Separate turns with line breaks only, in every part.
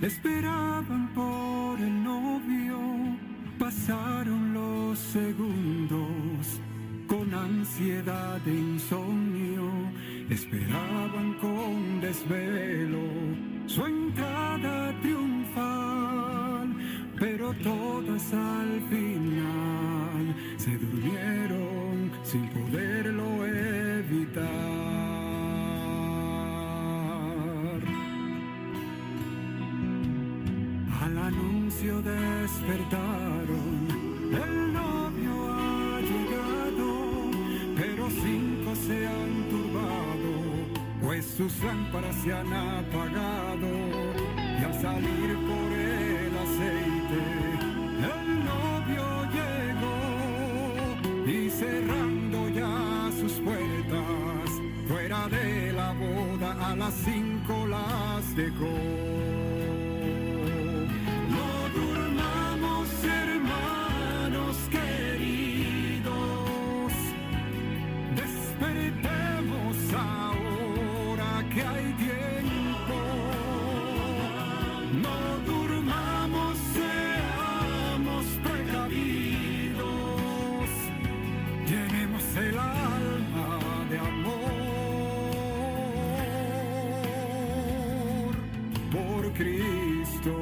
Esperaban por el novio, pasaron los segundos con ansiedad e insomnio, esperaban con desvelo su entrada triunfal, pero todas al final se durmieron sin poderlo evitar. Al anuncio despertaron, el novio ha llegado, pero 5 se han turbado, pues sus lámparas se han apagado, y al salir por el aceite, el novio llegó, y cerrando ya sus puertas, fuera de la boda a las 5 las dejó. Cristo.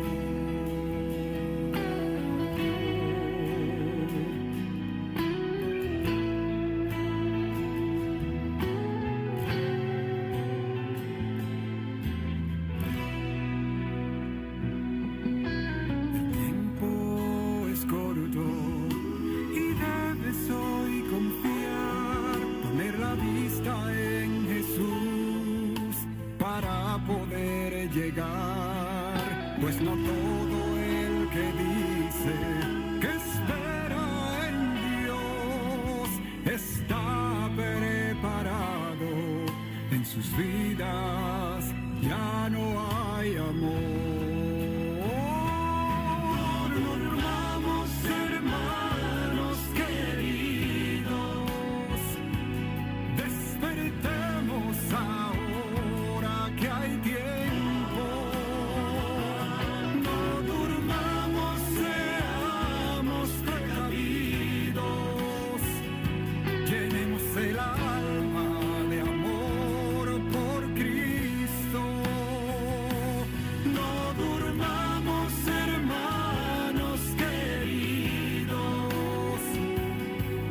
El tiempo es corto y debes hoy confiar, poner la vista en Jesús para poder llegar, pues no todo el que dice que espera en Dios está preparado. En sus vidas ya no hay amor. No durmamos, hermanos queridos, despertemos ahora que hay tiempo. No durmamos, seamos precavidos, llenemos el alma de amor por Cristo. No durmamos, hermanos queridos,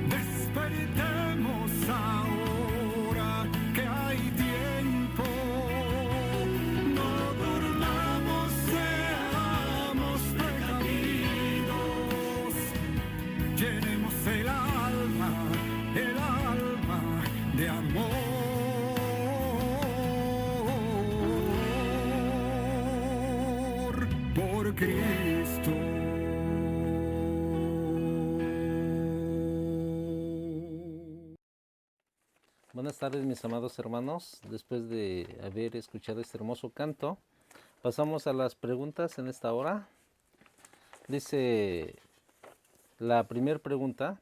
despertemos ahora que hay tiempo. No durmamos, seamos precavidos, llenemos el alma de amor por Cristo.
Buenas tardes, mis amados hermanos. Después de haber escuchado este hermoso canto, pasamos a las preguntas en esta hora. Dice la primera pregunta,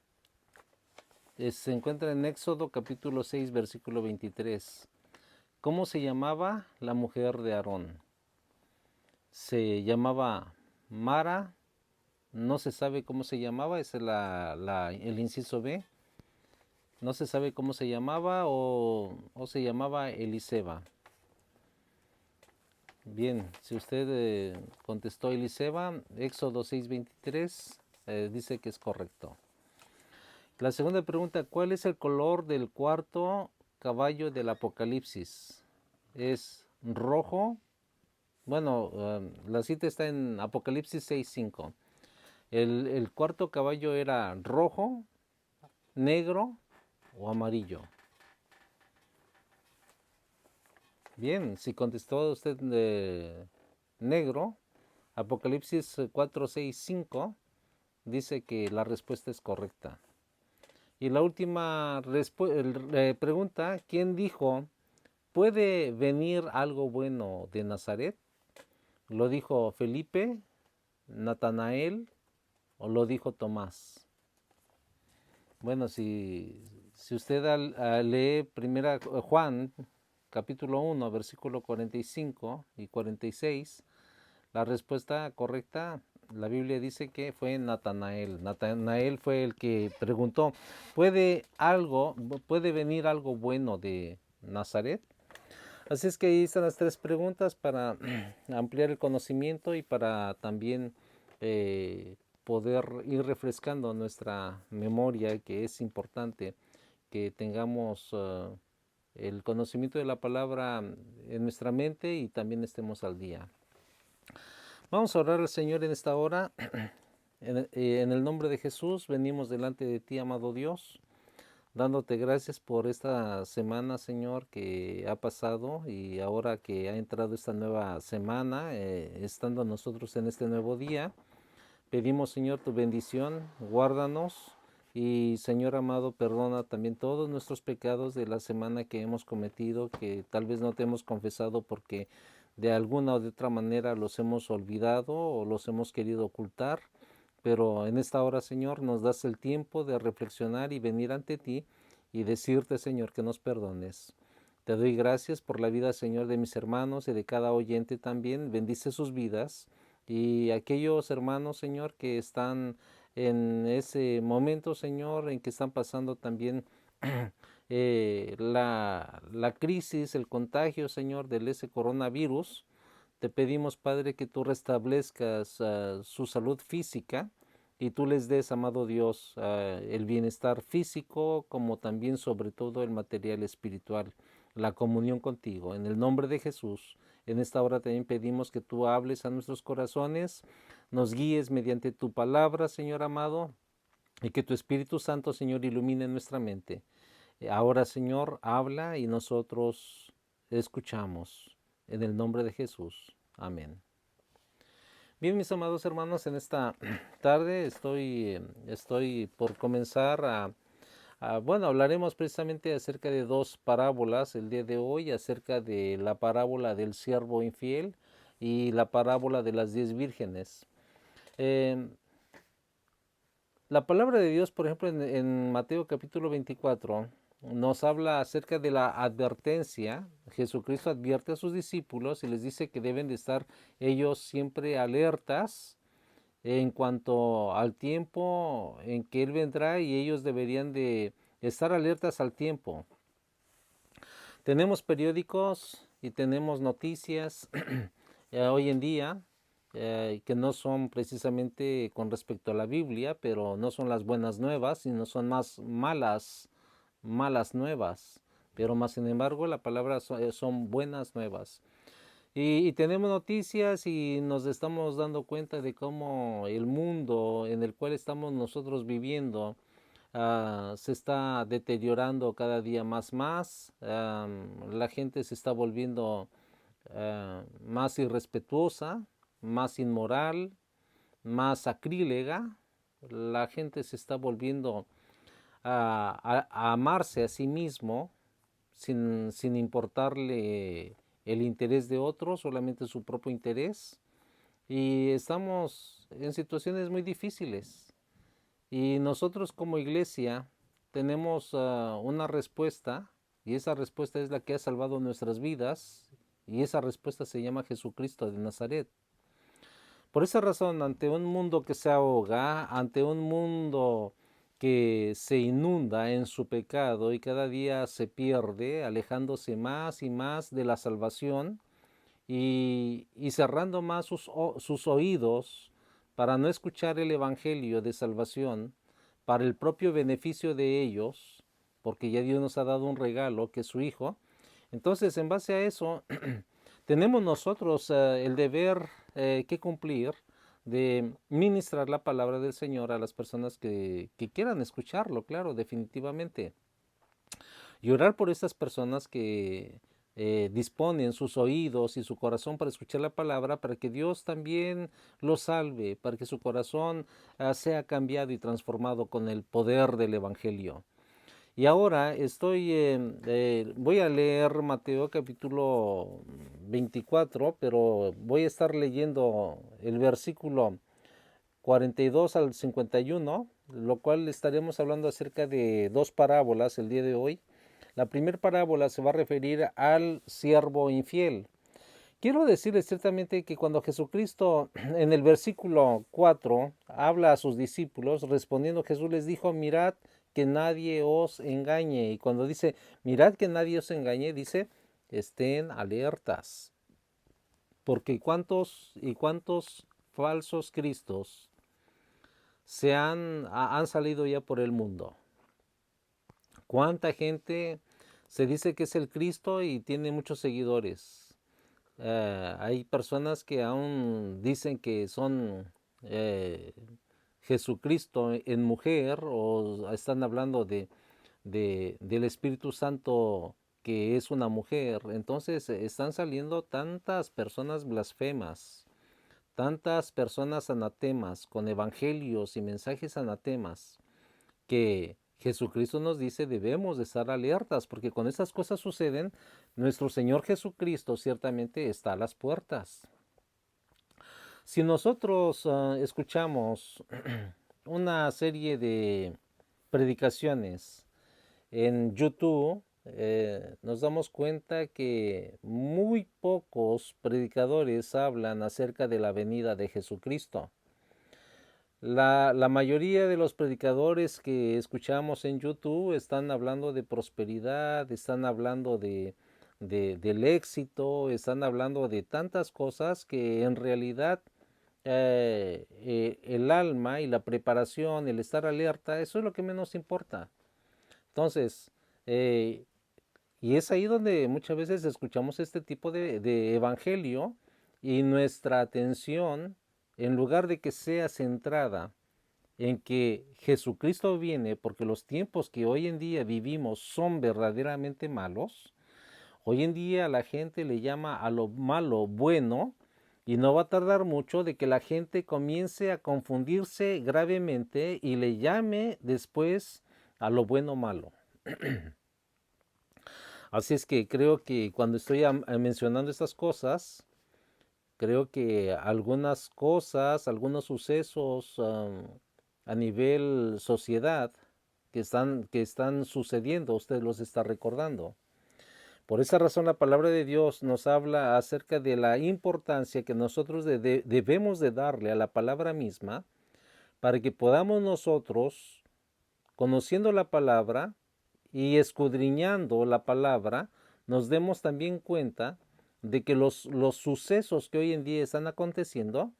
se encuentra en Éxodo capítulo 6, versículo 23. ¿Cómo se llamaba la mujer de Aarón? Se llamaba Mara, no se sabe cómo se llamaba, ese es el inciso B. No se sabe cómo se llamaba o se llamaba Eliseba. Bien, si usted contestó Eliseba, Éxodo 6:23 dice que es correcto. La segunda pregunta, ¿cuál es el color del cuarto caballo del Apocalipsis? ¿Es rojo? Bueno, la cita está en Apocalipsis 6:5. El cuarto caballo era rojo, negro o amarillo. Bien, si contestó usted negro, Apocalipsis 4:6-5 dice que la respuesta es correcta. Y la última pregunta, ¿quién dijo, ¿puede venir algo bueno de Nazaret? ¿Lo dijo Felipe, Natanael o lo dijo Tomás? Bueno, si usted lee primera Juan, capítulo 1, versículo 45 y 46, La respuesta correcta, la Biblia dice que fue Natanael. Natanael fue el que preguntó, ¿puede venir algo bueno de Nazaret? Así es que ahí están las tres preguntas para ampliar el conocimiento y para también poder ir refrescando nuestra memoria, que es importante que tengamos el conocimiento de la palabra en nuestra mente y también estemos al día. Vamos a orar al Señor en esta hora. En el nombre de Jesús venimos delante de ti, amado Dios, dándote gracias por esta semana, Señor, que ha pasado y ahora que ha entrado esta nueva semana, estando nosotros en este nuevo día, pedimos, Señor, tu bendición, guárdanos y, Señor amado, perdona también todos nuestros pecados de la semana que hemos cometido, que tal vez no te hemos confesado porque de alguna o de otra manera los hemos olvidado o los hemos querido ocultar. Pero en esta hora, Señor, nos das el tiempo de reflexionar y venir ante ti y decirte, Señor, que nos perdones. Te doy gracias por la vida, Señor, de mis hermanos y de cada oyente también. Bendice sus vidas y aquellos hermanos, Señor, que están en ese momento, Señor, en que están pasando también la crisis, el contagio, Señor, de ese coronavirus. Te pedimos, Padre, que tú restablezcas su salud física y tú les des, amado Dios, el bienestar físico como también sobre todo el material espiritual, la comunión contigo. En el nombre de Jesús, en esta hora también pedimos que tú hables a nuestros corazones, nos guíes mediante tu palabra, Señor amado, y que tu Espíritu Santo, Señor, ilumine nuestra mente. Ahora, Señor, habla y nosotros escuchamos. En el nombre de Jesús. Amén. Bien, mis amados hermanos, en esta tarde estoy por comenzar bueno, hablaremos precisamente acerca de dos parábolas el día de hoy, acerca de la parábola del siervo infiel y la parábola de las 10 vírgenes. La palabra de Dios, por ejemplo, en Mateo capítulo 24, nos habla acerca de la advertencia. Jesucristo advierte a sus discípulos y les dice que deben de estar ellos siempre alertas en cuanto al tiempo en que Él vendrá y ellos deberían de estar alertas al tiempo. Tenemos periódicos y tenemos noticias hoy en día que no son precisamente con respecto a la Biblia, pero no son las buenas nuevas, sino son más malas nuevas. Pero más sin embargo la palabra son buenas nuevas. Y tenemos noticias y nos estamos dando cuenta de cómo el mundo en el cual estamos nosotros viviendo se está deteriorando cada día más. La gente se está volviendo más irrespetuosa, más inmoral, más sacrílega. La gente se está volviendo a amarse a sí mismo sin importarle el interés de otros, solamente su propio interés. Y estamos en situaciones muy difíciles. Y nosotros como iglesia tenemos una respuesta, y esa respuesta es la que ha salvado nuestras vidas, y esa respuesta se llama Jesucristo de Nazaret. Por esa razón, ante un mundo que se ahoga, ante un mundo que se inunda en su pecado y cada día se pierde, alejándose más y más de la salvación y cerrando más sus oídos para no escuchar el evangelio de salvación, para el propio beneficio de ellos, porque ya Dios nos ha dado un regalo que es su Hijo. Entonces, en base a eso, tenemos nosotros el deber que cumplir de ministrar la palabra del Señor a las personas que quieran escucharlo, claro, definitivamente. Y orar por estas personas que disponen sus oídos y su corazón para escuchar la palabra, para que Dios también los salve, para que su corazón sea cambiado y transformado con el poder del Evangelio. Y ahora voy a leer Mateo capítulo 24, pero voy a estar leyendo el versículo 42 al 51, lo cual estaremos hablando acerca de dos parábolas el día de hoy. La primera parábola se va a referir al siervo infiel. quiero decirles ciertamente que cuando Jesucristo en el versículo 4 habla a sus discípulos, respondiendo Jesús les dijo, mirad que nadie os engañe. Y cuando dice, mirad que nadie os engañe, dice, estén alertas. Porque cuántos falsos cristos han salido ya por el mundo. ¿Cuánta gente se dice que es el Cristo y tiene muchos seguidores? Hay personas que aún dicen que son Jesucristo en mujer, o están hablando del Espíritu Santo que es una mujer. Entonces están saliendo tantas personas blasfemas, tantas personas anatemas, con evangelios y mensajes anatemas, que Jesucristo nos dice debemos de estar alertas, porque cuando estas cosas suceden, nuestro Señor Jesucristo ciertamente está a las puertas. Si nosotros escuchamos una serie de predicaciones en YouTube, nos damos cuenta que muy pocos predicadores hablan acerca de la venida de Jesucristo. La mayoría de los predicadores que escuchamos en YouTube están hablando de prosperidad, están hablando del éxito, están hablando de tantas cosas que en realidad el alma y la preparación, el estar alerta, eso es lo que menos importa. Entonces, y es ahí donde muchas veces escuchamos este tipo de evangelio y nuestra atención, en lugar de que sea centrada en que Jesucristo viene, porque los tiempos que hoy en día vivimos son verdaderamente malos. Hoy en día la gente le llama a lo malo bueno, y no va a tardar mucho de que la gente comience a confundirse gravemente y le llame después a lo bueno malo. Así es que creo que cuando estoy mencionando estas cosas, creo que algunas cosas, algunos sucesos a nivel sociedad que están sucediendo, usted los está recordando. Por esa razón la palabra de Dios nos habla acerca de la importancia que nosotros debemos de darle a la palabra misma, para que podamos nosotros, conociendo la palabra y escudriñando la palabra, nos demos también cuenta de que los sucesos que hoy en día están aconteciendo,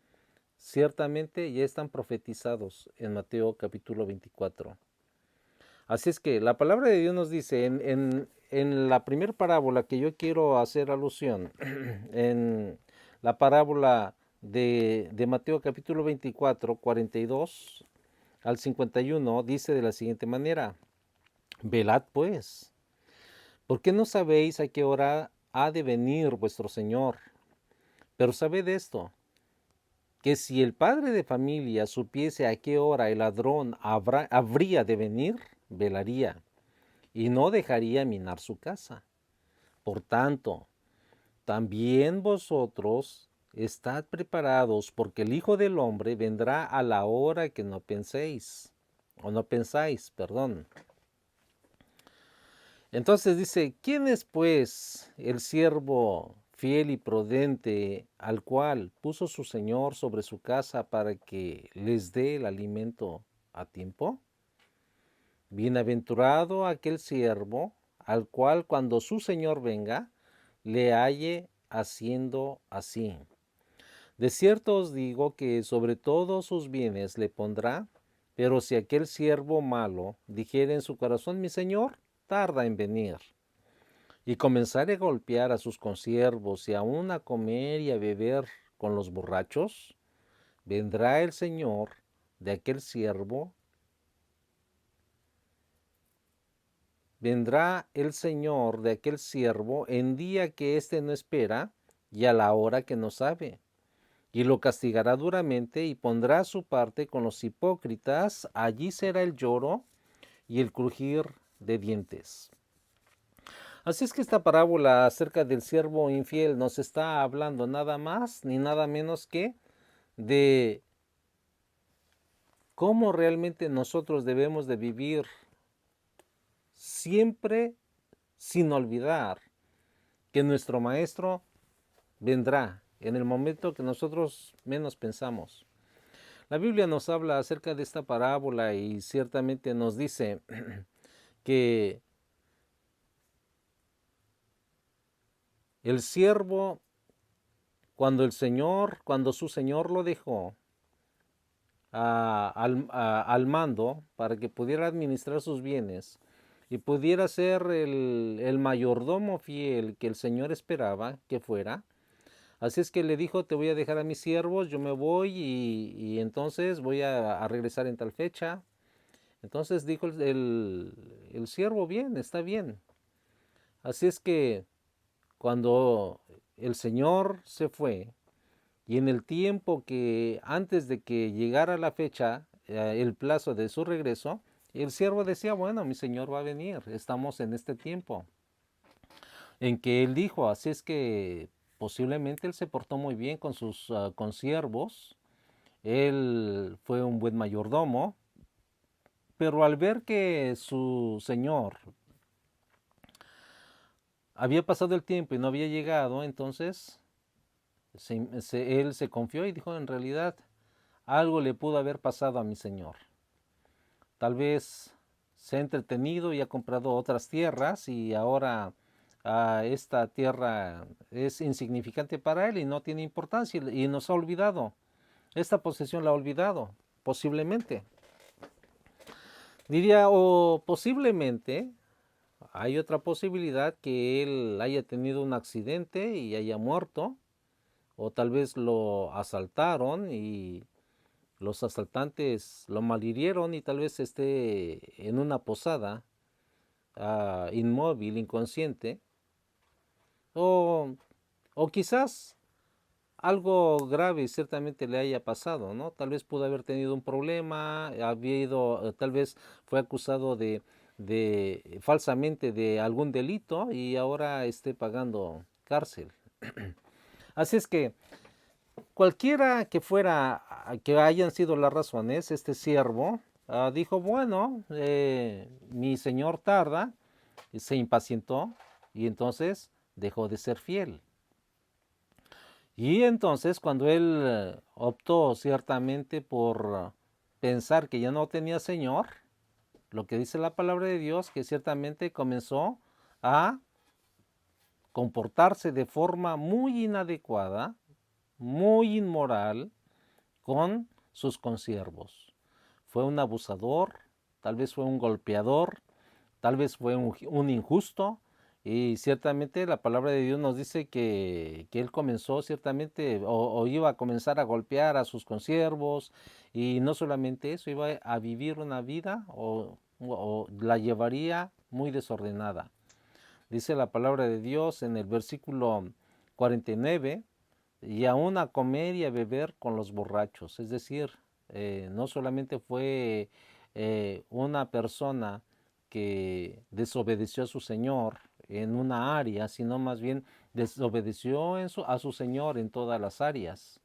ciertamente ya están profetizados en Mateo capítulo 24. Así es que la palabra de Dios nos dice en la primera parábola que yo quiero hacer alusión, en la parábola de Mateo capítulo 24, 42 al 51, dice de la siguiente manera: velad pues, porque no sabéis a qué hora ha de venir vuestro Señor. Pero sabed esto, que si el padre de familia supiese a qué hora el ladrón habría de venir, velaría y no dejaría minar su casa. Por tanto, también vosotros estad preparados, porque el Hijo del Hombre vendrá a la hora que no pensáis. Entonces dice, ¿quién es pues el siervo fiel y prudente al cual puso su Señor sobre su casa para que les dé el alimento a tiempo? Bienaventurado aquel siervo al cual cuando su Señor venga, le halle haciendo así. De cierto os digo que sobre todos sus bienes le pondrá, pero si aquel siervo malo dijere en su corazón, mi Señor tarda en venir, y comenzare a golpear a sus consiervos y aun a comer y a beber con los borrachos, vendrá el Señor de aquel siervo en día que éste no espera y a la hora que no sabe, y lo castigará duramente y pondrá su parte con los hipócritas. Allí será el lloro y el crujir de dientes. Así es que esta parábola acerca del siervo infiel nos está hablando nada más ni nada menos que de cómo realmente nosotros debemos de vivir, siempre sin olvidar que nuestro Maestro vendrá en el momento que nosotros menos pensamos. La Biblia nos habla acerca de esta parábola y ciertamente nos dice que el siervo, cuando su señor lo dejó al mando para que pudiera administrar sus bienes y pudiera ser el mayordomo fiel que el Señor esperaba que fuera, así es que le dijo, te voy a dejar a mis siervos, yo me voy y entonces voy a regresar en tal fecha. Entonces dijo el siervo, bien, está bien. Así es que cuando el Señor se fue y en el tiempo que antes de que llegara la fecha, el plazo de su regreso, el siervo decía, bueno, mi Señor va a venir, estamos en este tiempo en que él dijo, así es que posiblemente él se portó muy bien con sus consiervos, él fue un buen mayordomo, pero al ver que su señor había pasado el tiempo y no había llegado, entonces él se confió y dijo, en realidad algo le pudo haber pasado a mi señor. Tal vez se ha entretenido y ha comprado otras tierras y ahora esta tierra es insignificante para él y no tiene importancia y nos ha olvidado. Esta posesión la ha olvidado, posiblemente. Diría, o posiblemente hay otra posibilidad que él haya tenido un accidente y haya muerto, o tal vez lo asaltaron y los asaltantes lo malhirieron y tal vez esté en una posada inmóvil, inconsciente, o, o quizás algo grave ciertamente le haya pasado, ¿no? Tal vez pudo haber tenido un problema, tal vez fue acusado de falsamente de algún delito y ahora esté pagando cárcel. Así es que cualquiera que fuera, que hayan sido las razones, este siervo dijo, bueno, mi señor tarda, se impacientó y entonces dejó de ser fiel. Y entonces cuando él optó ciertamente por pensar que ya no tenía Señor, lo que dice la palabra de Dios, que ciertamente comenzó a comportarse de forma muy inadecuada, muy inmoral con sus consiervos. Fue un abusador, tal vez fue un golpeador, tal vez fue un injusto, y ciertamente la palabra de Dios nos dice que él comenzó ciertamente o iba a comenzar a golpear a sus consiervos y no solamente eso, iba a vivir una vida o la llevaría muy desordenada. Dice la palabra de Dios en el versículo 49, y aún a comer y a beber con los borrachos. Es decir, no solamente fue una persona que desobedeció a su Señor en una área, sino más bien desobedeció a su Señor en todas las áreas,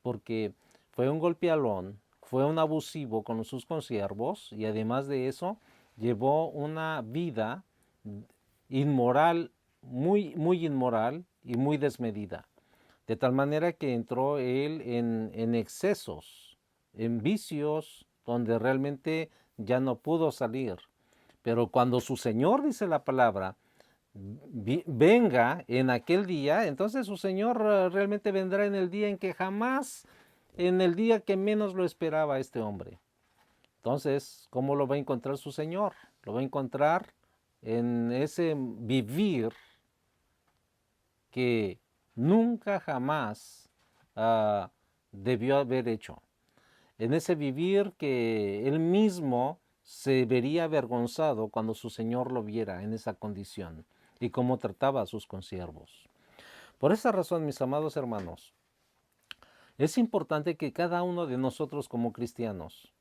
porque fue un golpealón, fue un abusivo con sus consiervos y además de eso llevó una vida inmoral, muy inmoral y muy desmedida. De tal manera que entró él en excesos, en vicios, donde realmente ya no pudo salir. Pero cuando su Señor, dice la palabra, venga en aquel día, entonces su Señor realmente vendrá en el día en que jamás, en el día que menos lo esperaba este hombre. Entonces, ¿cómo lo va a encontrar su Señor? Lo va a encontrar en ese vivir que nunca jamás debió haber hecho. En ese vivir que él mismo se vería avergonzado cuando su Señor lo viera en esa condición y cómo trataba a sus consiervos. Por esa razón, mis amados hermanos, es importante que cada uno de nosotros como cristianos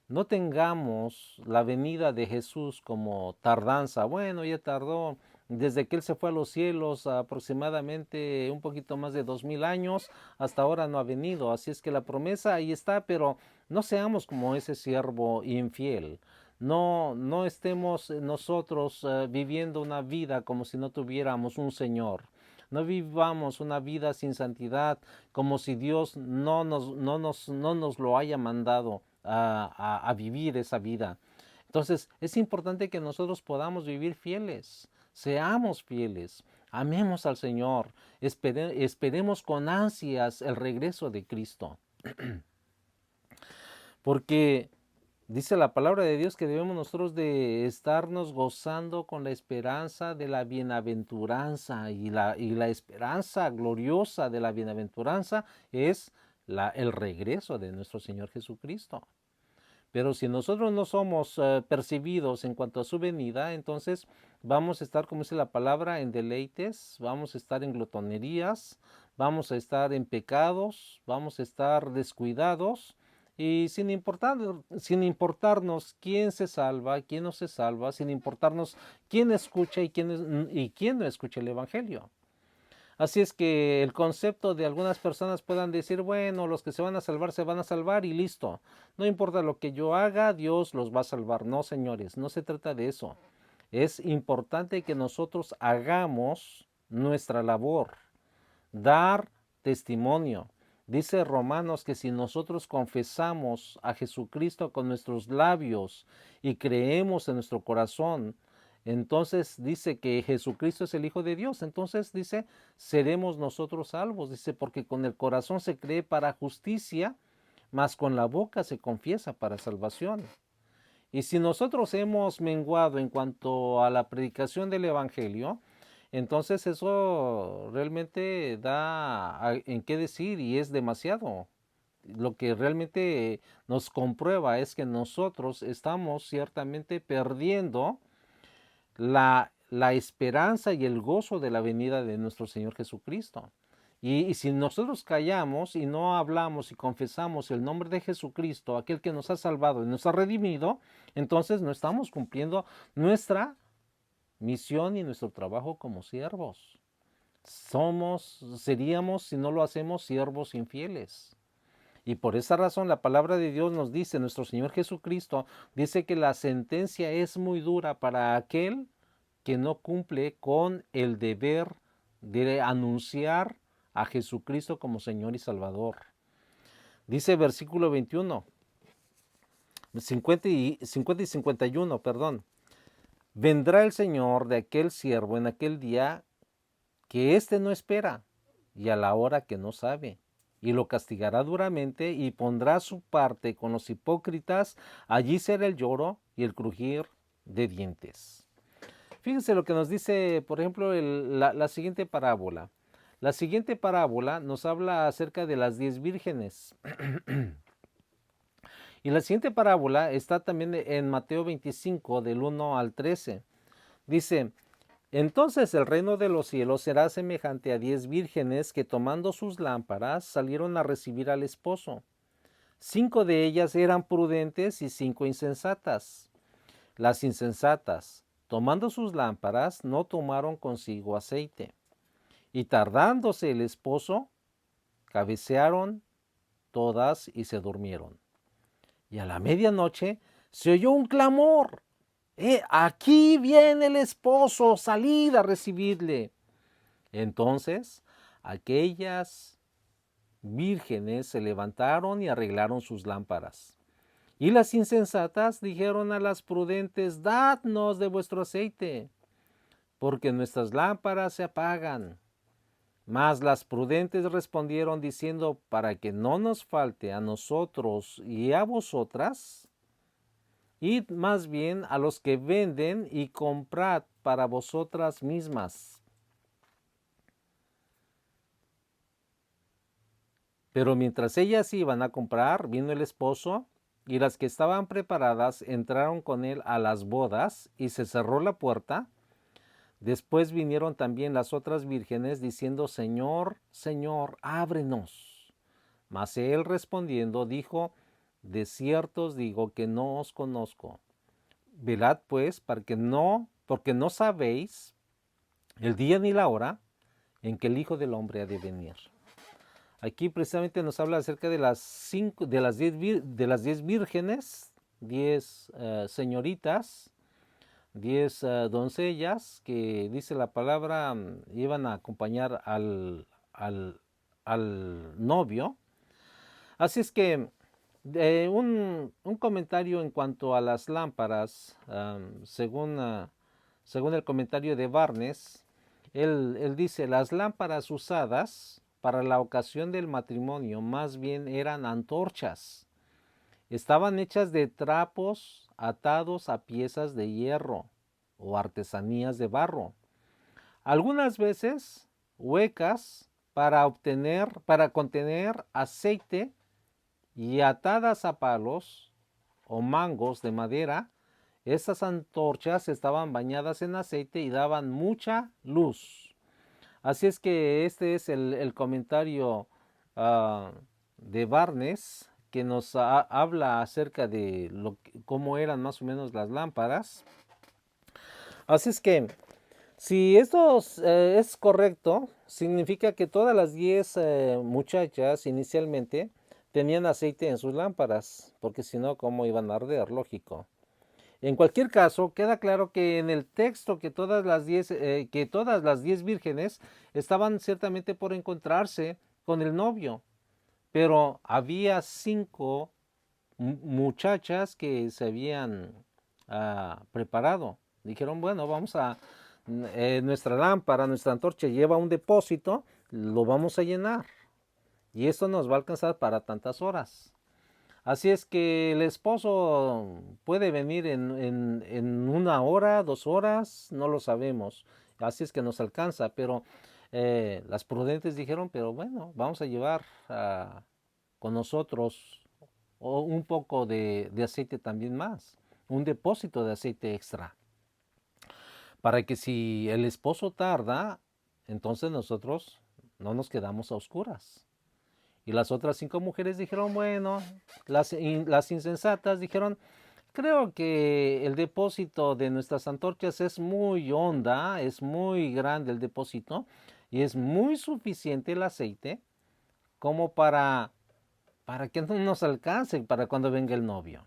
no tengamos la venida de Jesús como tardanza. Bueno, ya tardó desde que Él se fue a los cielos aproximadamente un poquito más de 2000 años, hasta ahora no ha venido. Así es que la promesa ahí está, pero no seamos como ese siervo infiel. No estemos nosotros viviendo una vida como si no tuviéramos un Señor. No vivamos una vida sin santidad como si Dios no nos lo haya mandado a vivir esa vida. Entonces es importante que nosotros podamos vivir fieles, seamos fieles, amemos al Señor, esperemos con ansias el regreso de Cristo. Porque dice la palabra de Dios que debemos nosotros de estarnos gozando con la esperanza de la bienaventuranza, y la esperanza gloriosa de la bienaventuranza es el regreso de nuestro Señor Jesucristo. Pero si nosotros no somos percibidos en cuanto a su venida, entonces vamos a estar, como dice la palabra, en deleites, vamos a estar en glotonerías, vamos a estar en pecados, vamos a estar descuidados, y sin importarnos quién se salva, quién no se salva, sin importarnos quién escucha y quién no escucha el Evangelio. Así es que el concepto de algunas personas puedan decir, bueno, los que se van a salvar y listo. No importa lo que yo haga, Dios los va a salvar. No, señores, no se trata de eso. Es importante que nosotros hagamos nuestra labor, dar testimonio. Dice Romanos que si nosotros confesamos a Jesucristo con nuestros labios y creemos en nuestro corazón, entonces dice que Jesucristo es el Hijo de Dios. Entonces dice, seremos nosotros salvos. Dice, porque con el corazón se cree para justicia, mas con la boca se confiesa para salvación. Y si nosotros hemos menguado en cuanto a la predicación del Evangelio, entonces eso realmente da en qué decir, y es demasiado. Lo que realmente nos comprueba es que nosotros estamos ciertamente perdiendo la esperanza y el gozo de la venida de nuestro Señor Jesucristo. Y si nosotros callamos y no hablamos y confesamos el nombre de Jesucristo, aquel que nos ha salvado y nos ha redimido, entonces no estamos cumpliendo nuestra misión y nuestro trabajo como siervos. Seríamos, si no lo hacemos, siervos infieles. Y por esa razón la palabra de Dios nos dice, nuestro Señor Jesucristo dice que la sentencia es muy dura para aquel que no cumple con el deber de anunciar a Jesucristo como Señor y Salvador. Dice versículo 21, 50 y 51, perdón. Vendrá el Señor de aquel siervo en aquel día que éste no espera y a la hora que no sabe, y lo castigará duramente y pondrá su parte con los hipócritas. Allí será el lloro y el crujir de dientes. Fíjense lo que nos dice, por ejemplo, la siguiente parábola. La siguiente parábola nos habla acerca de las 10 vírgenes. Y la siguiente parábola está también en Mateo 25, del 1 al 13. Dice, entonces el reino de los cielos será semejante a 10 vírgenes que tomando sus lámparas salieron a recibir al esposo. 5 de ellas eran prudentes y 5 insensatas. Las insensatas, tomando sus lámparas, no tomaron consigo aceite. Y tardándose el esposo, cabecearon todas y se durmieron. Y a la medianoche se oyó un clamor. Aquí viene el esposo, salid a recibirle. Entonces aquellas vírgenes se levantaron y arreglaron sus lámparas. Y las insensatas dijeron a las prudentes, dadnos de vuestro aceite, porque nuestras lámparas se apagan. Mas las prudentes respondieron diciendo, para que no nos falte a nosotros y a vosotras, id más bien a los que venden y comprad para vosotras mismas. Pero mientras ellas iban a comprar, vino el esposo, y las que estaban preparadas entraron con él a las bodas, y se cerró la puerta. Después vinieron también las otras vírgenes, diciendo, Señor, Señor, ábrenos. Mas él respondiendo dijo, de cierto os digo que no os conozco. Velad pues, porque no sabéis el día ni la hora en que el Hijo del Hombre ha de venir. Aquí precisamente nos habla acerca de las 10 vírgenes, 10 señoritas, 10 doncellas que dice la palabra iban a acompañar al novio. Así es que un comentario en cuanto a las lámparas, según el comentario de Barnes, él dice, las lámparas usadas para la ocasión del matrimonio más bien eran antorchas. Estaban hechas de trapos atados a piezas de hierro o artesanías de barro. Algunas veces huecas para contener aceite y atadas a palos o mangos de madera. Estas antorchas estaban bañadas en aceite y daban mucha luz. Así es que este es el comentario de Barnes que nos habla acerca de cómo eran más o menos las lámparas. Así es que si esto es correcto, significa que todas las 10 muchachas inicialmente tenían aceite en sus lámparas, porque si no, ¿cómo iban a arder? Lógico. En cualquier caso, queda claro que en el texto que todas las 10 vírgenes estaban ciertamente por encontrarse con el novio, pero había 5 muchachas que se habían preparado. Dijeron, bueno, vamos a nuestra lámpara, nuestra antorcha lleva un depósito, lo vamos a llenar y esto nos va a alcanzar para tantas horas. Así es que el esposo puede venir en 1 hora, 2 horas, no lo sabemos. Así es que nos alcanza, pero las prudentes dijeron, pero bueno, vamos a llevar con nosotros un poco de aceite también más, un depósito de aceite extra, para que si el esposo tarda, entonces nosotros no nos quedamos a oscuras. Y las otras 5 mujeres dijeron, bueno, las insensatas dijeron, creo que el depósito de nuestras antorchas es muy honda, es muy grande el depósito y es muy suficiente el aceite como para que no nos alcance para cuando venga el novio.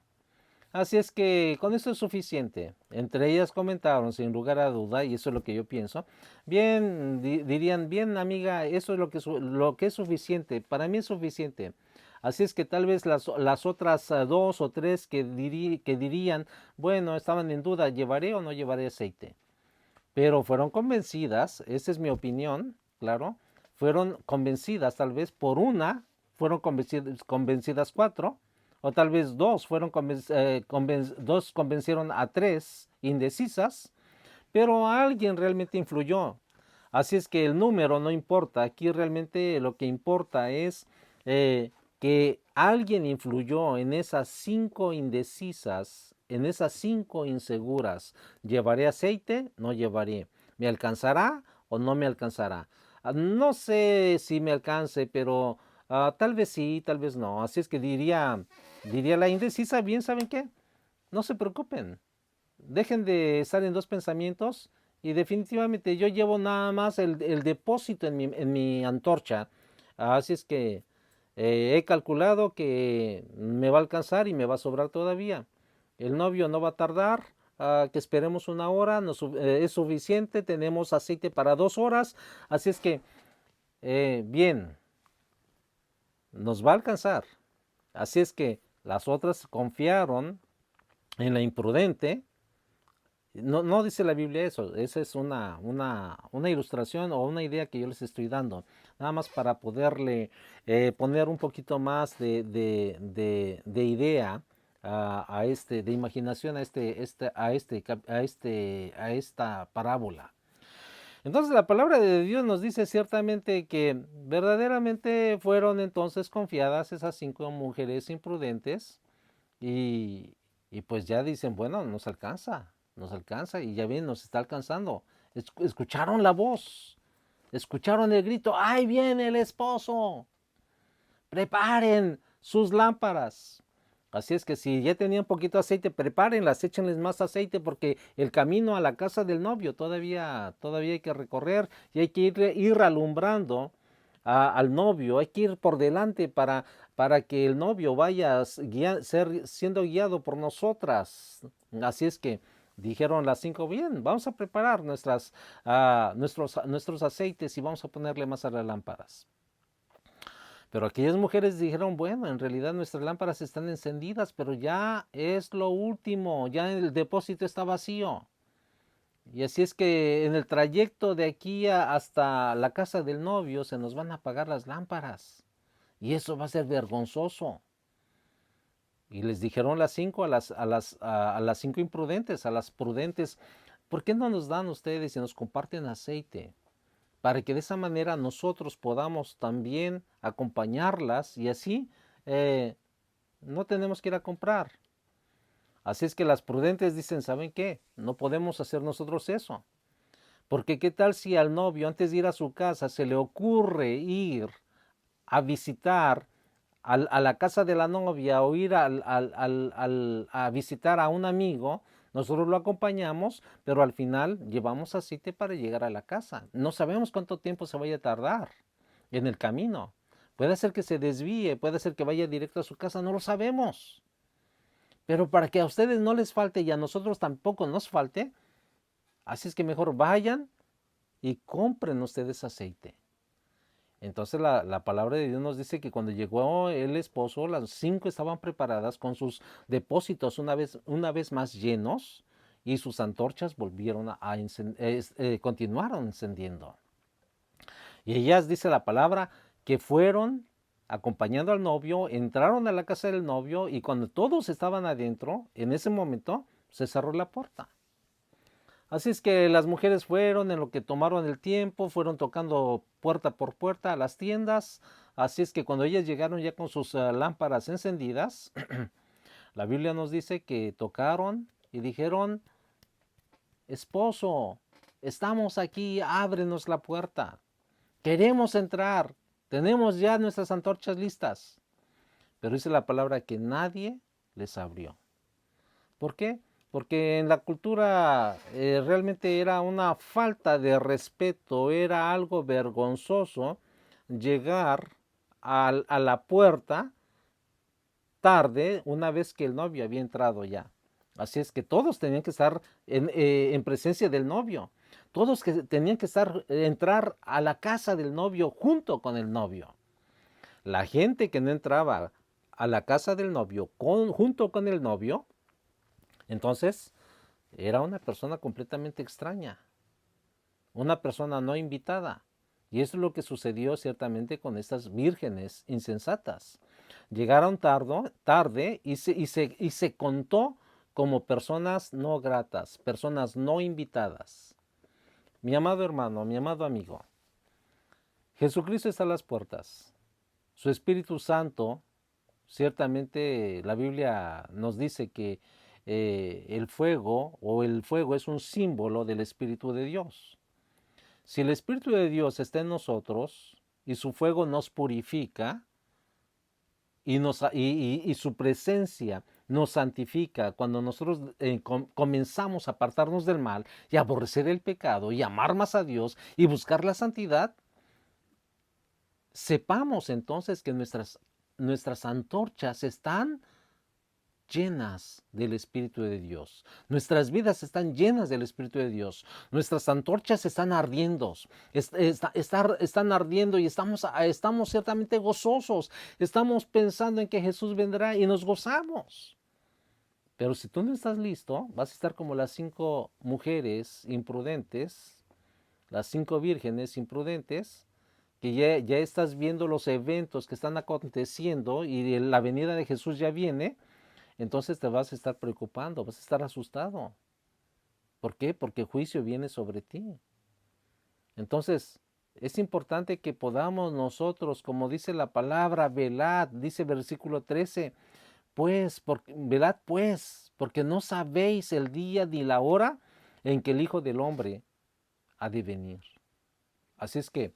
Así es que con eso es suficiente. Entre ellas comentaron, sin lugar a duda, y eso es lo que yo pienso, bien, dirían, bien amiga, eso es lo que es suficiente, para mí es suficiente. Así es que tal vez las otras 2 o 3 que dirían, bueno, estaban en duda, ¿llevaré o no llevaré aceite? Pero fueron convencidas, esa es mi opinión, claro, fueron convencidas tal vez por una, fueron convencidas 4, o tal vez 2 2 convencieron a 3 indecisas, pero alguien realmente influyó. Así es que el número no importa, aquí realmente lo que importa es que alguien influyó en esas 5 indecisas, en esas 5 inseguras. ¿Llevaré aceite? No llevaré. ¿Me alcanzará o no me alcanzará? No sé si me alcance, pero tal vez sí, tal vez no. Así es que diría la indecisa, bien, ¿saben qué? No se preocupen. Dejen de estar en 2 pensamientos y definitivamente yo llevo nada más el depósito en mi antorcha. Así es que he calculado que me va a alcanzar y me va a sobrar todavía. El novio no va a tardar, que esperemos 1 hora, es suficiente, tenemos aceite para 2 horas, así es que, bien, nos va a alcanzar. Así es que las otras confiaron en la imprudente. No dice la Biblia eso, esa es una ilustración o una idea que yo les estoy dando, nada más para poderle poner un poquito más de idea de imaginación a esta parábola. Entonces la palabra de Dios nos dice ciertamente que verdaderamente fueron entonces confiadas esas 5 mujeres imprudentes y pues ya dicen, bueno, nos alcanza y ya bien, nos está alcanzando. Escucharon la voz, escucharon el grito, ¡ay viene el esposo! Preparen sus lámparas. Así es que si ya tenían poquito aceite, prepárenlas, échenles más aceite porque el camino a la casa del novio todavía hay que recorrer y hay que ir alumbrando al novio, hay que ir por delante para que el novio vaya siendo guiado por nosotras. Así es que Dijeron las 5, bien, vamos a preparar nuestros aceites y vamos a ponerle más a las lámparas. Pero aquellas mujeres dijeron, bueno, en realidad nuestras lámparas están encendidas, pero ya es lo último, ya el depósito está vacío. Y así es que en el trayecto de aquí hasta la casa del novio se nos van a apagar las lámparas. Y eso va a ser vergonzoso. Y les dijeron las 5 a las 5 imprudentes, a las prudentes, ¿por qué no nos dan ustedes y nos comparten aceite? Para que de esa manera nosotros podamos también acompañarlas y así no tenemos que ir a comprar. Así es que las prudentes dicen, ¿saben qué? No podemos hacer nosotros eso. Porque qué tal si al novio antes de ir a su casa se le ocurre ir a visitar a la casa de la novia o ir a visitar a un amigo, nosotros lo acompañamos, pero al final llevamos aceite para llegar a la casa. No sabemos cuánto tiempo se vaya a tardar en el camino. Puede ser que se desvíe, puede ser que vaya directo a su casa, no lo sabemos. Pero para que a ustedes no les falte y a nosotros tampoco nos falte, así es que mejor vayan y compren ustedes aceite. Entonces la palabra de Dios nos dice que cuando llegó el esposo, las 5 estaban preparadas con sus depósitos una vez más llenos y sus antorchas volvieron continuaron encendiendo. Y ellas, dice la palabra, que fueron acompañando al novio, entraron a la casa del novio y cuando todos estaban adentro, en ese momento se cerró la puerta. Así es que las mujeres fueron en lo que tomaron el tiempo, fueron tocando puerta por puerta a las tiendas. Así es que cuando ellas llegaron ya con sus lámparas encendidas, la Biblia nos dice que tocaron y dijeron, esposo, estamos aquí, ábrenos la puerta. Queremos entrar, tenemos ya nuestras antorchas listas. Pero dice la palabra que nadie les abrió. ¿Por qué? Porque en la cultura realmente era una falta de respeto, era algo vergonzoso llegar a la puerta tarde una vez que el novio había entrado ya. Así es que todos tenían que estar en presencia del novio. Todos tenían que entrar a la casa del novio junto con el novio. La gente que no entraba a la casa del novio junto con el novio, entonces era una persona completamente extraña, una persona no invitada. Y eso es lo que sucedió ciertamente con estas vírgenes insensatas. Llegaron tarde y se contó como personas no gratas, personas no invitadas. Mi amado hermano, mi amado amigo, Jesucristo está a las puertas. Su Espíritu Santo, ciertamente la Biblia nos dice que el fuego es un símbolo del Espíritu de Dios. Si el Espíritu de Dios está en nosotros y su fuego nos purifica y su presencia nos santifica cuando nosotros comenzamos a apartarnos del mal y a aborrecer el pecado y amar más a Dios y buscar la santidad, sepamos entonces que nuestras antorchas están llenas del Espíritu de Dios. Nuestras vidas están llenas del Espíritu de Dios. Nuestras antorchas están ardiendo. Están ardiendo y estamos ciertamente gozosos. Estamos pensando en que Jesús vendrá y nos gozamos. Pero si tú no estás listo, vas a estar como las 5 mujeres imprudentes, las 5 vírgenes imprudentes, que ya estás viendo los eventos que están aconteciendo y la venida de Jesús ya viene. Entonces te vas a estar preocupando, vas a estar asustado. ¿Por qué? Porque el juicio viene sobre ti. Entonces, es importante que podamos nosotros, como dice la palabra, velad, dice versículo 13, velad pues, porque no sabéis el día ni la hora en que el Hijo del Hombre ha de venir. Así es que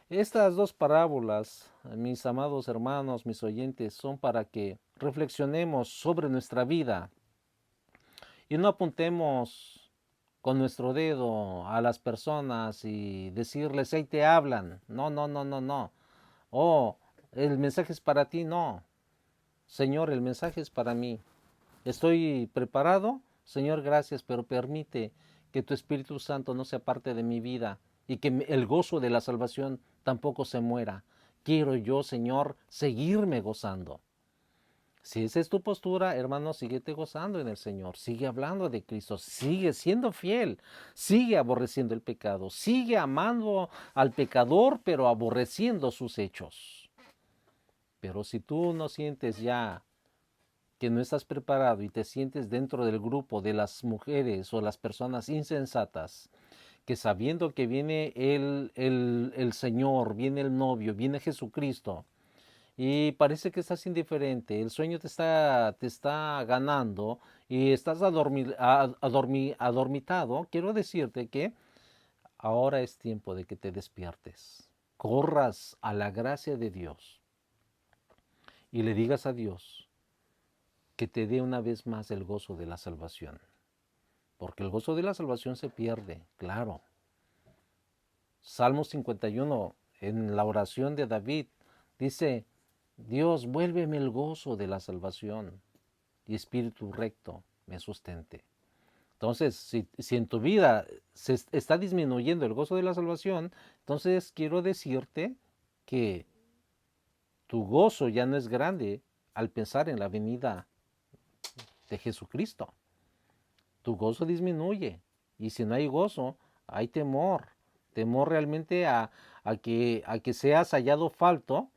estas 2 parábolas, mis amados hermanos, mis oyentes, son para que reflexionemos sobre nuestra vida y no apuntemos con nuestro dedo a las personas y decirles, hey, te hablan. No, no, no, no, no. Oh, el mensaje es para ti. No. Señor, el mensaje es para mí. ¿Estoy preparado? Señor, gracias, pero permite que tu Espíritu Santo no sea parte de mi vida y que el gozo de la salvación tampoco se muera. Quiero yo, Señor, seguirme gozando. Si esa es tu postura, hermano, síguete gozando en el Señor, sigue hablando de Cristo, sigue siendo fiel, sigue aborreciendo el pecado, sigue amando al pecador, pero aborreciendo sus hechos. Pero si tú no sientes ya que no estás preparado y te sientes dentro del grupo de las mujeres o las personas insensatas, que sabiendo que viene el Señor, viene el novio, viene Jesucristo, y parece que estás indiferente, el sueño te está ganando y estás adormitado, quiero decirte que ahora es tiempo de que te despiertes, corras a la gracia de Dios y le digas a Dios que te dé una vez más el gozo de la salvación. Porque el gozo de la salvación se pierde, claro. Salmo 51, en la oración de David, dice: Dios, vuélveme el gozo de la salvación y espíritu recto me sustente. Entonces, si en tu vida se está disminuyendo el gozo de la salvación, entonces quiero decirte que tu gozo ya no es grande al pensar en la venida de Jesucristo. Tu gozo disminuye. Y si no hay gozo, hay temor. Temor realmente a que seas hallado falto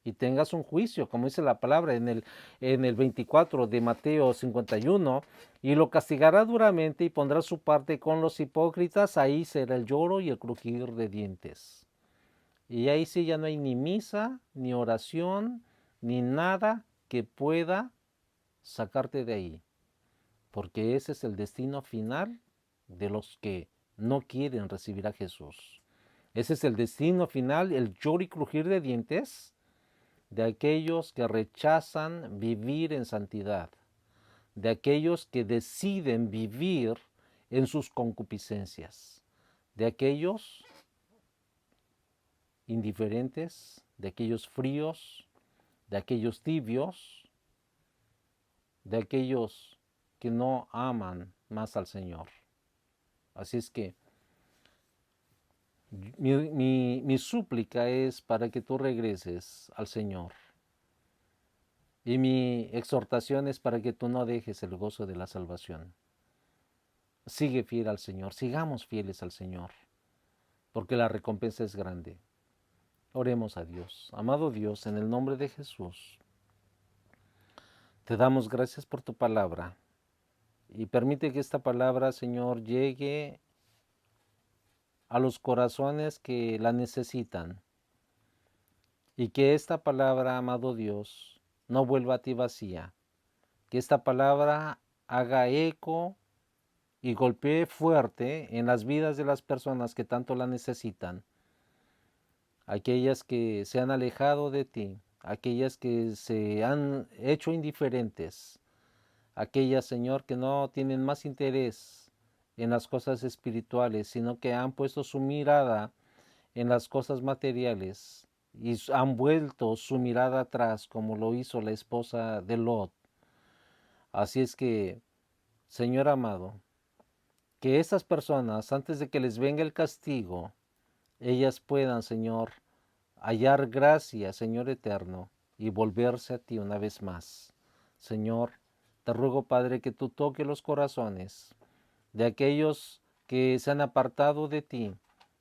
y tengas un juicio, como dice la palabra en el 24 de Mateo 51, y lo castigará duramente y pondrá su parte con los hipócritas, ahí será el lloro y el crujir de dientes. Y ahí sí ya no hay ni misa, ni oración, ni nada que pueda sacarte de ahí, porque ese es el destino final de los que no quieren recibir a Jesús. Ese es el destino final, el lloro y crujir de dientes de aquellos que rechazan vivir en santidad, de aquellos que deciden vivir en sus concupiscencias, de aquellos indiferentes, de aquellos fríos, de aquellos tibios, de aquellos que no aman más al Señor. Así es que mi súplica es para que tú regreses al Señor. Y mi exhortación es para que tú no dejes el gozo de la salvación. Sigue fiel al Señor, sigamos fieles al Señor, porque la recompensa es grande. Oremos a Dios. Amado Dios, en el nombre de Jesús, te damos gracias por tu palabra. Y permite que esta palabra, Señor, llegue a los corazones que la necesitan. Y que esta palabra, amado Dios, no vuelva a ti vacía. Que esta palabra haga eco y golpee fuerte en las vidas de las personas que tanto la necesitan. Aquellas que se han alejado de ti, aquellas que se han hecho indiferentes, aquellas, Señor, que no tienen más interés en las cosas espirituales, sino que han puesto su mirada en las cosas materiales y han vuelto su mirada atrás, como lo hizo la esposa de Lot. Así es que, Señor amado, que estas personas, antes de que les venga el castigo, ellas puedan, Señor, hallar gracia, Señor eterno, y volverse a ti una vez más. Señor, te ruego, Padre, que tú toques los corazones de aquellos que se han apartado de ti,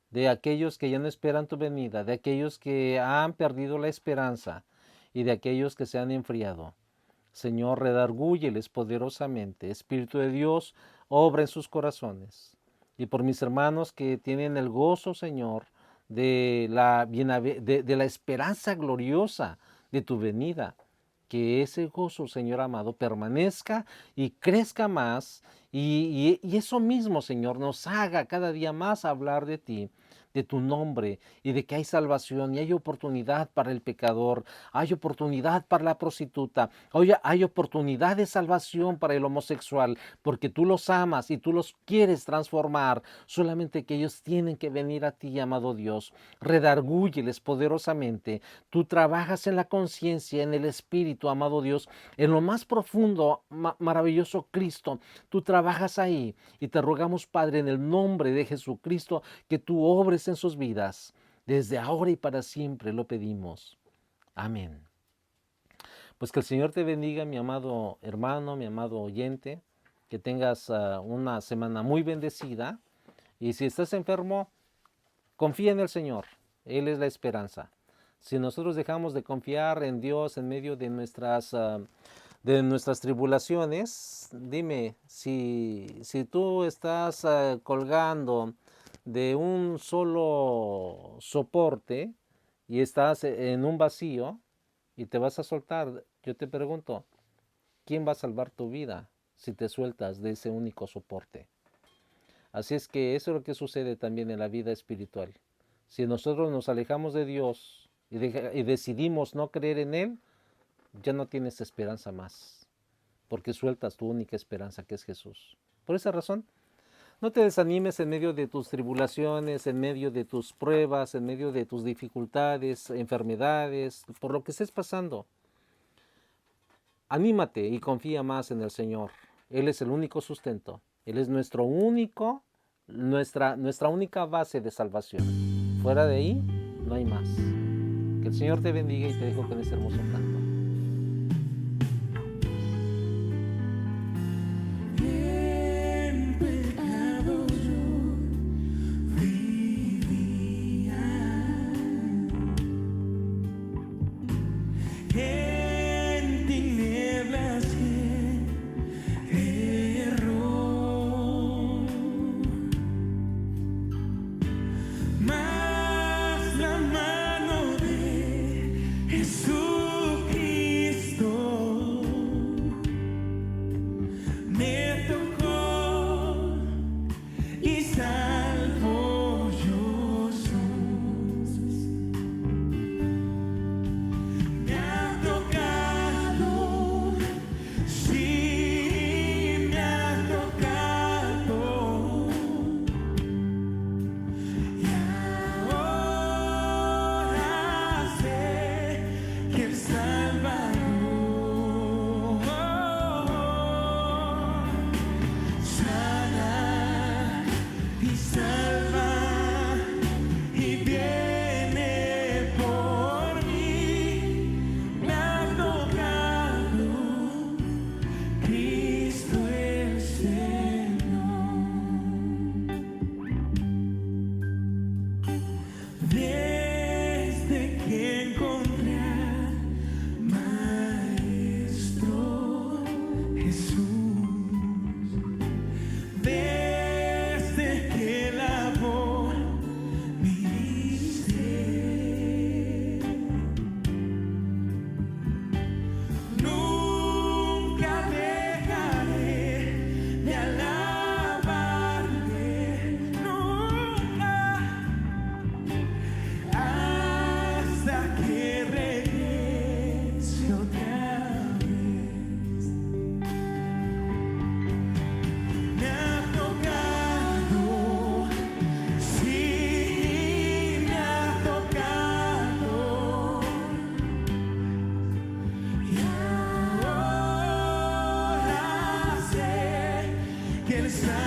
de aquellos que ya no esperan tu venida, de aquellos que han perdido la esperanza y de aquellos que se han enfriado. Señor, redargúyeles poderosamente. Espíritu de Dios, obra en sus corazones. Y por mis hermanos que tienen el gozo, Señor, de la esperanza gloriosa de tu venida, que ese gozo, Señor amado, permanezca y crezca más y eso mismo, Señor, nos haga cada día más hablar de ti, de tu nombre y de que hay salvación y hay oportunidad para el pecador, hay oportunidad para la prostituta, hay oportunidad de salvación para el homosexual, porque tú los amas y tú los quieres transformar, solamente que ellos tienen que venir a ti, amado Dios. Redargúyeles poderosamente. Tú trabajas en la conciencia, en el espíritu, amado Dios, en lo más profundo, maravilloso Cristo. Tú trabajas ahí y te rogamos, Padre, en el nombre de Jesucristo, que tú obres en sus vidas. Desde ahora y para siempre lo pedimos. Amén. Pues que el Señor te bendiga, mi amado hermano, mi amado oyente, que tengas una semana muy bendecida. Y si estás enfermo, confía en el Señor. Él es la esperanza. Si nosotros dejamos de confiar en Dios en medio de nuestras tribulaciones, dime, si tú estás colgando de un solo soporte y estás en un vacío y te vas a soltar, yo te pregunto, ¿quién va a salvar tu vida si te sueltas de ese único soporte? Así es que eso es lo que sucede también en la vida espiritual. Si nosotros nos alejamos de Dios y decidimos no creer en Él, ya no tienes esperanza más, porque sueltas tu única esperanza, que es Jesús. Por esa razón, no te desanimes en medio de tus tribulaciones, en medio de tus pruebas, en medio de tus dificultades, enfermedades, por lo que estés pasando. Anímate y confía más en el Señor. Él es el único sustento. Él es nuestra única base de salvación. Fuera de ahí, no hay más. Que el Señor te bendiga y te dejo con este hermoso canto.
Yes.